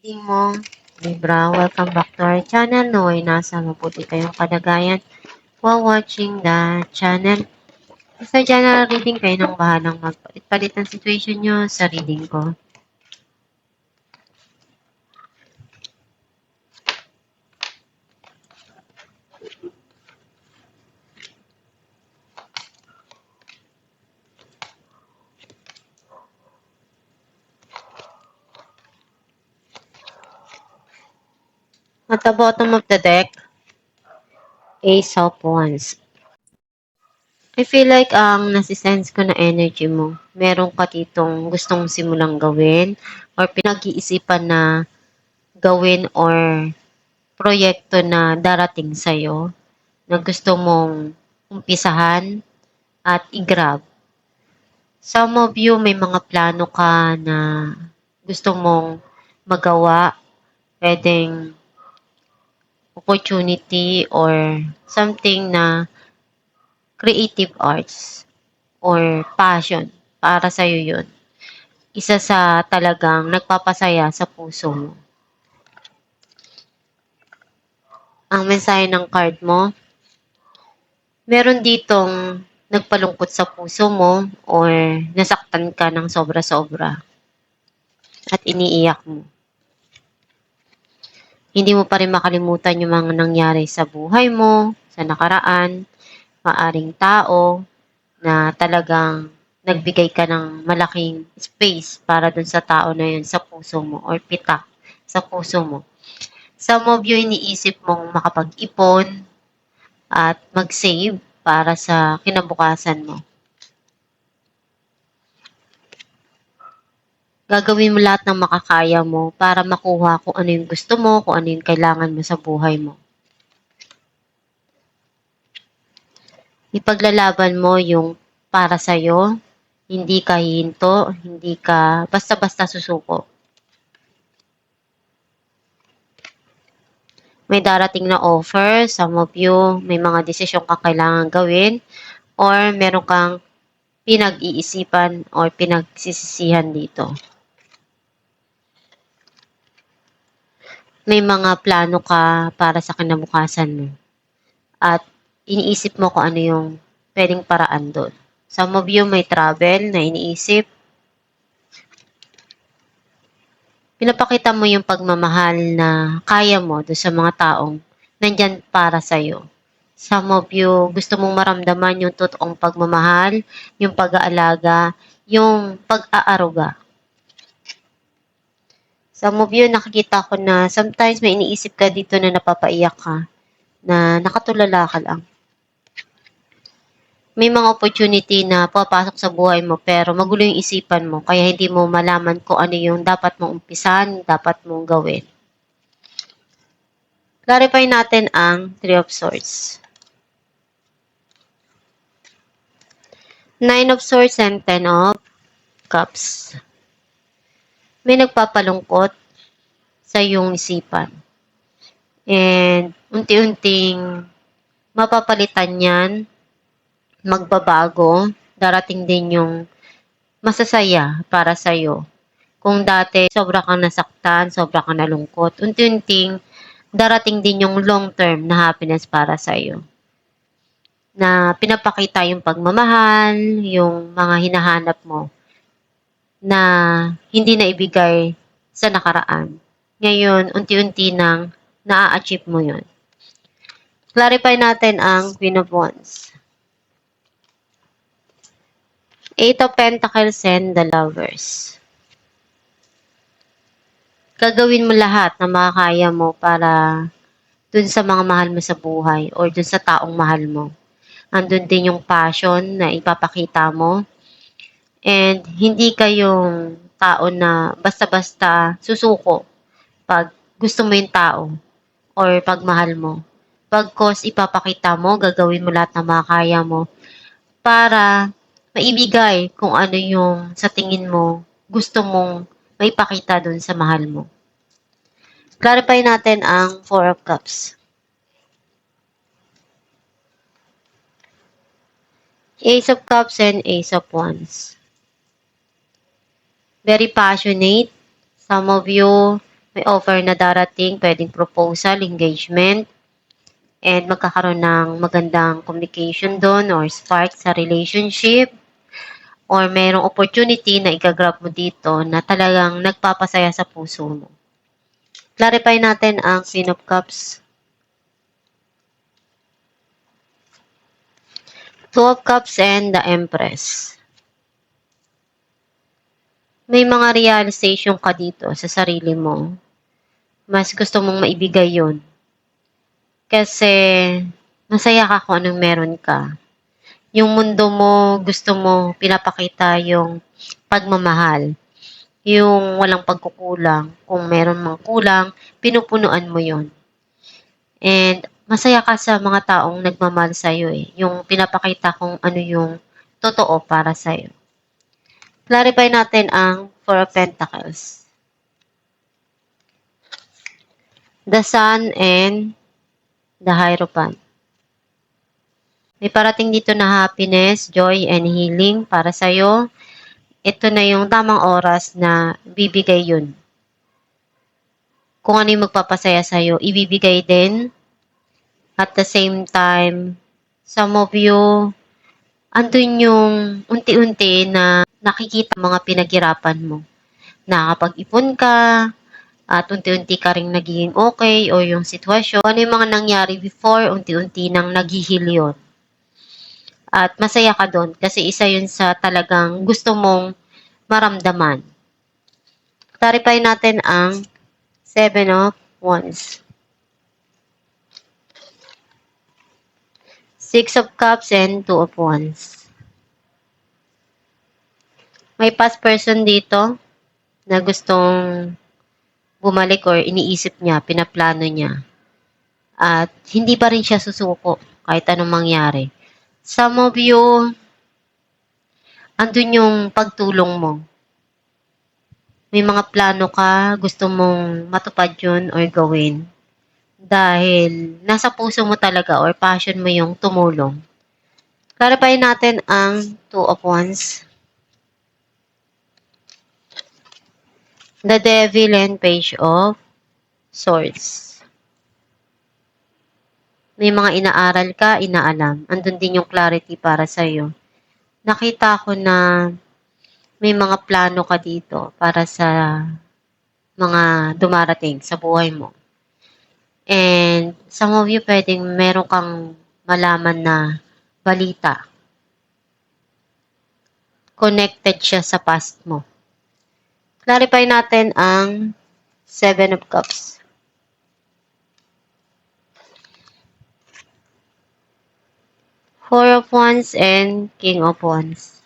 Reading mo, Libra. Welcome back to our channel. Naway nasa mabuti kayong kalagayan while watching the channel. Sa general reading, kayo nang bahalang magpalit-palit ng situation nyo sa reading ko. At the bottom of the deck, Ace of Wands. I feel like ang nasisense ko na energy mo, meron ka ditong gustong simulang gawin or pinag-iisipan na gawin or proyekto na darating sa'yo na gusto mong umpisahan at i-grab. Some of you may mga plano ka na gusto mong magawa, pwedeng opportunity or something na creative arts or passion para sa'yo yun. Isa sa talagang nagpapasaya sa puso mo. Ang mensahe ng card mo, meron ditong nagpalungkot sa puso mo or nasaktan ka ng sobra-sobra at iniiyak mo. Hindi mo pa rin makalimutan yung mga nangyari sa buhay mo, sa nakaraan, maaring tao na talagang nagbigay ka ng malaking space para dun sa tao na yun sa puso mo or pitak sa puso mo. Some of you iniisip mong makapag-ipon at mag-save para sa kinabukasan mo. Gagawin mo lahat ng makakaya mo para makuha kung ano yung gusto mo, kung ano yung kailangan mo sa buhay mo. Ipaglalaban mo yung para sa'yo, hindi ka hihinto, hindi ka basta-basta susuko. May darating na offer, some of you, may mga desisyon ka kailangan gawin, or meron kang pinag-iisipan or pinagsisisihan dito. May mga plano ka para sa kinabukasan mo. At iniisip mo kung ano yung pwedeng paraan doon. Some of you may travel na iniisip. Pinapakita mo yung pagmamahal na kaya mo doon sa mga taong nandyan para sa'yo. Some of you, gusto mong maramdaman yung totoong pagmamahal, yung pag-aalaga, yung pag-aaruga. Some of you, nakikita ko na sometimes may iniisip ka dito na napapaiyak ka, na nakatulala ka lang. May mga opportunity na papasok sa buhay mo pero magulo yung isipan mo kaya hindi mo malaman kung ano yung dapat mong umpisan, dapat mong gawin. Clarify natin ang Three of Swords. Nine of Swords and Ten of Cups. May nagpapalungkot sa iyong isipan. And unti-unting mapapalitan yan, magbabago, darating din yung masasaya para sa'yo. Kung dati sobra kang nasaktan, sobra kang nalungkot, unti-unting darating din yung long-term na happiness para sa'yo. Na pinapakita yung pagmamahal, yung mga hinahanap mo na hindi na ibigay sa nakaraan. Ngayon, unti-unti nang na-achieve mo yun. Clarify natin ang Queen of Wands. Eight of Pentacles and the Lovers. Gagawin mo lahat na makakaya mo para dun sa mga mahal mo sa buhay or dun sa taong mahal mo. Andun din yung passion na ipapakita mo. And hindi kayong tao na basta-basta susuko pag gusto mo yung tao or pag mahal mo. Pagkos ipapakita mo, gagawin mo lahat na makakaya mo para maibigay kung ano yung sa tingin mo gusto mong maipakita dun sa mahal mo. Clarify natin ang Four of Cups. Ace of Cups and Ace of Wands. Very passionate. Some of you, may offer na darating, pwedeng proposal, engagement, and magkakaroon ng magandang communication doon or spark sa relationship, or merong opportunity na igagrab mo dito na talagang nagpapasaya sa puso mo. Clarify natin ang Queen of Cups. Two of Cups and the Empress. May mga realization ka dito sa sarili mo. Mas gusto mong maibigay yun. Kasi masaya ka kung anong meron ka. Yung mundo mo, gusto mo, pinapakita yung pagmamahal. Yung walang pagkukulang. Kung meron mang kulang, pinupunuan mo yon. And masaya ka sa mga taong nagmamahal sa'yo eh. Yung pinapakita kung ano yung totoo para sa'yo. Clarify natin ang Four of Pentacles. The Sun and the Hierophant. May parating dito na happiness, joy, and healing para sa'yo. Ito na yung tamang oras na bibigay yun. Kung ano yung magpapasaya sa'yo, ibibigay din. At the same time, some of you, andun yung unti-unti na nakikita mga pinaghirapan mo. Nakakapag-ipon ka, at unti-unti ka rin nagiging okay, o yung sitwasyon, ano yung mga nangyari before, unti-unti nang naghihil yun. At masaya ka doon kasi isa yun sa talagang gusto mong maramdaman. Clarify natin ang Seven of Wands. Six of Cups and Two of Wands. May past person dito na gustong bumalik or iniisip niya, pinaplano niya. At hindi pa rin siya susuko kahit anong mangyari. Some of you, andun yung pagtulong mo. May mga plano ka, gusto mong matupad yun or gawin. Dahil nasa puso mo talaga or passion mo yung tumulong. Clarify natin ang Two of Wands. The Devil and Page of Swords. May mga inaaral ka, inaalam. Andun din yung clarity para sa'yo. Nakita ko na may mga plano ka dito para sa mga dumarating sa buhay mo. And some of you pwedeng meron kang malaman na balita. Connected siya sa past mo. Clarify natin ang Seven of Cups. Four of Wands and King of Wands.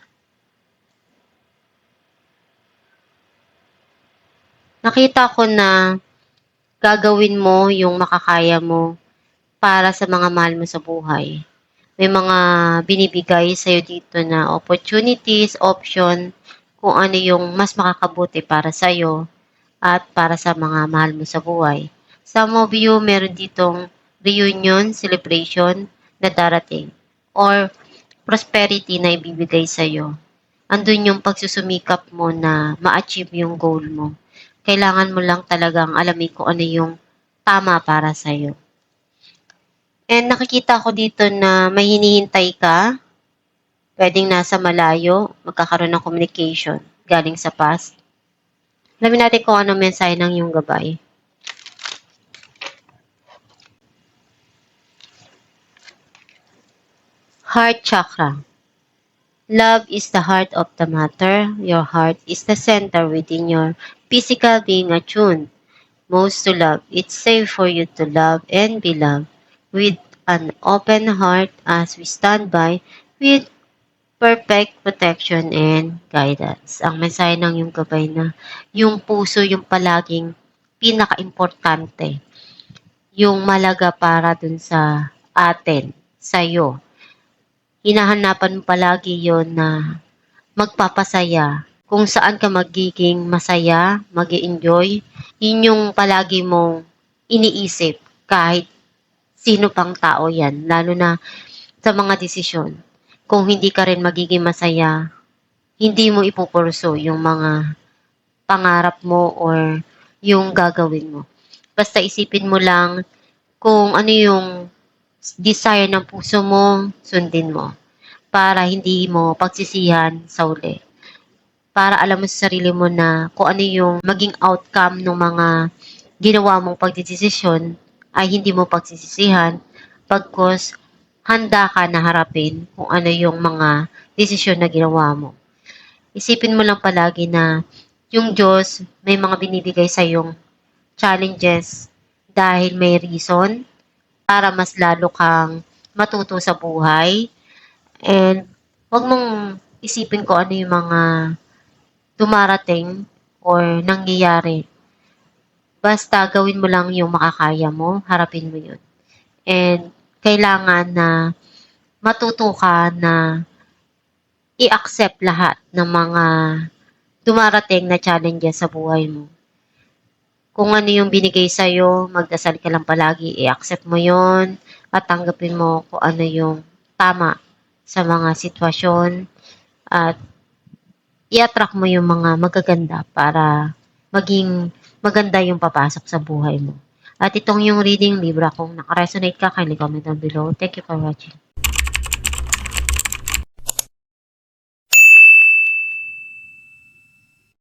Nakita ko na gagawin mo yung makakaya mo para sa mga mahal mo sa buhay. May mga binibigay sa'yo dito na opportunities, option, kung ano yung mas makakabuti para sa'yo at para sa mga mahal mo sa buhay. Some of you, meron ditong reunion, celebration na darating or prosperity na ibibigay sa'yo. Andun yung pagsusumikap mo na ma-achieve yung goal mo. Kailangan mo lang talagang alamin kung ano yung tama para sa'yo. And nakikita ko dito na may hinihintay ka. Pwedeng nasa malayo, magkakaroon ng communication galing sa past. Alamin natin kung ano mensahe ng iyong gabay. Heart chakra. Love is the heart of the matter. Your heart is the center within your physical being attuned most to love. It's safe for you to love and be loved with an open heart as we stand by with perfect protection and guidance. Ang mensahe ng yung gabay na yung puso yung palaging pinaka-importante. Yung malaga para dun sa atin, sa'yo. Hinahanapan mo palagi yon na magpapasaya. Kung saan ka magiging masaya, mag-i-enjoy, yun yung palagi mong iniisip kahit sino pang tao yan. Lalo na sa mga desisyon. Kung hindi ka rin magiging masaya, hindi mo ipupurso yung mga pangarap mo or yung gagawin mo. Basta isipin mo lang kung ano yung desire ng puso mo, sundin mo. Para hindi mo pagsisihan sa uli. Para alam mo sa sarili mo na kung ano yung maging outcome ng mga ginawa mong pagdedesisyon ay hindi mo pagsisisihan pagkos handa ka na harapin kung ano yung mga desisyon na ginawa mo. Isipin mo lang palagi na yung Diyos may mga binibigay sa yung challenges dahil may reason para mas lalo kang matuto sa buhay. And wag mong isipin ko ano yung mga dumarating or nangyayari. Basta gawin mo lang yung makakaya mo, harapin mo yun. And kailangan na matuto ka na i-accept lahat ng mga dumarating na challenges sa buhay mo. Kung ano yung binigay sa'yo, magdasal ka lang palagi, i-accept mo yon at tanggapin mo kung ano yung tama sa mga sitwasyon at i-attract mo yung mga magaganda para maging maganda yung papasok sa buhay mo. At itong yung reading libra, kung nakaresonate ka, kindly comment down below. Thank you for watching.